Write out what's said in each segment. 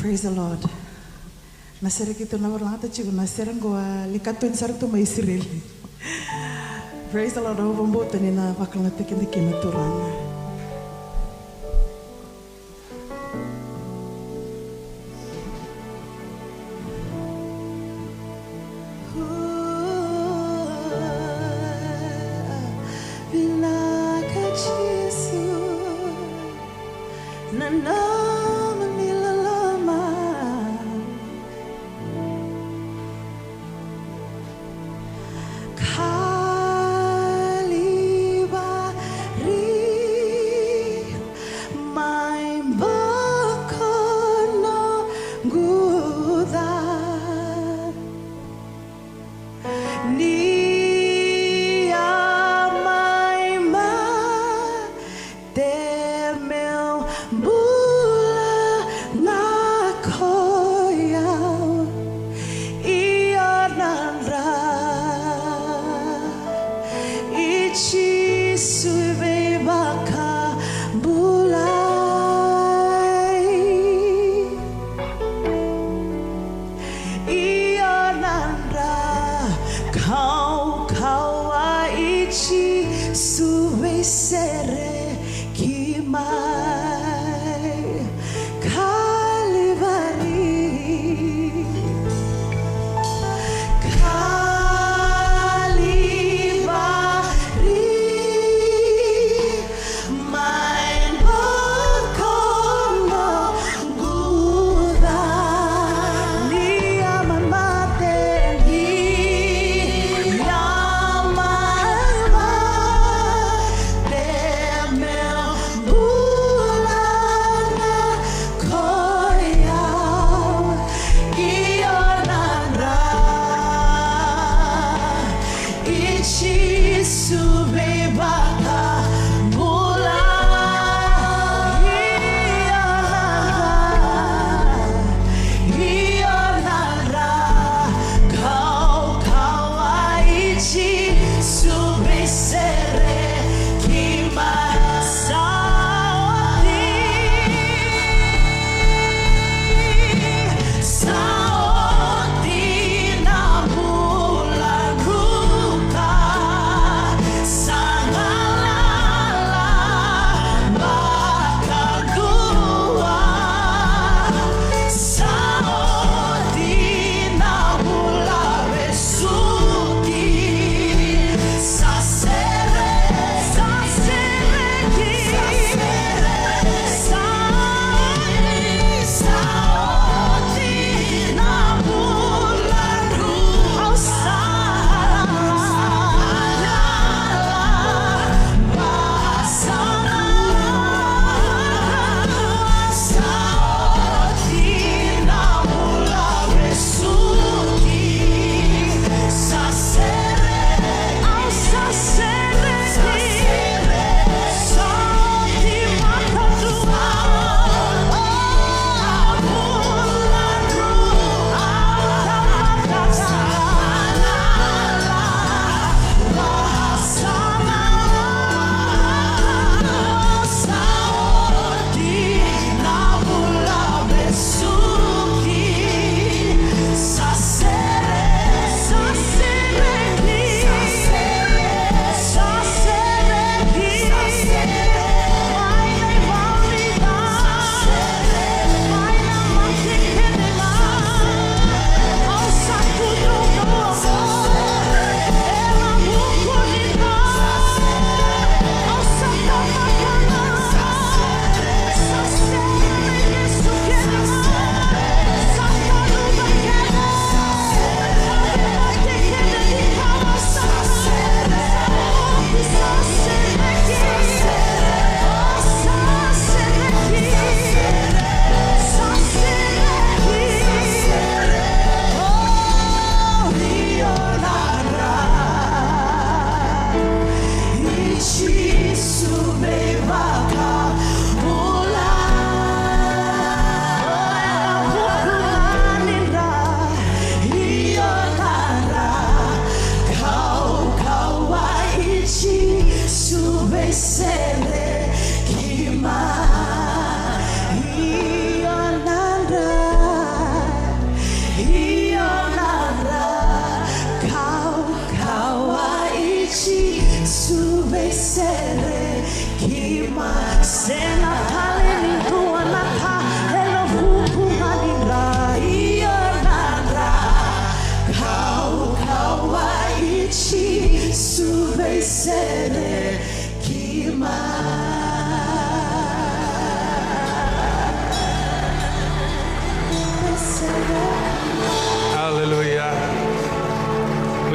Praise the Lord. Nasere kita na orang ta chigo nasere ngoa likatu insar tu mai Israeli. Praise the Lord. Ovo mbote ni na bakal natekin diki maturana. Kaliba ri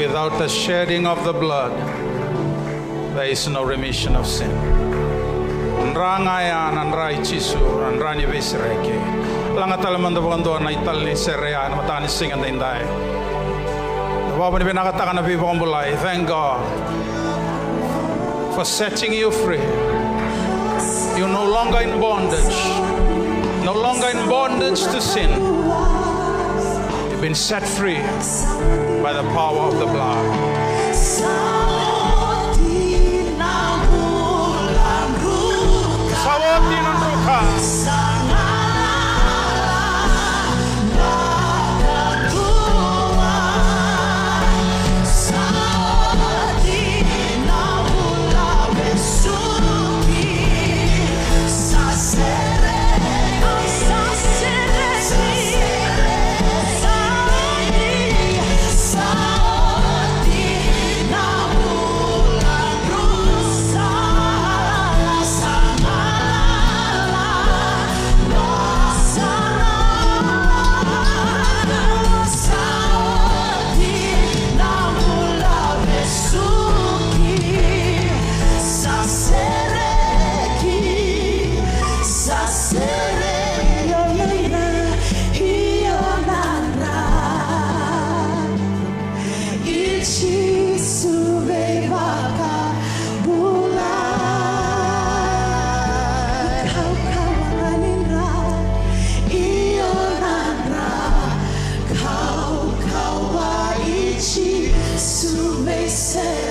Without the shedding of the blood, there is no remission of sin. Nrangaya nanrai chisu nanrani vesreke. Langatal mandavando na itali serea na matani singan dindai. Baba ni binakatakan na bibambulay. Thank God for setting you free. You're no longer in bondage. No longer in bondage to sin. You've been set free by the power of the blood. Sawati nanruka. Say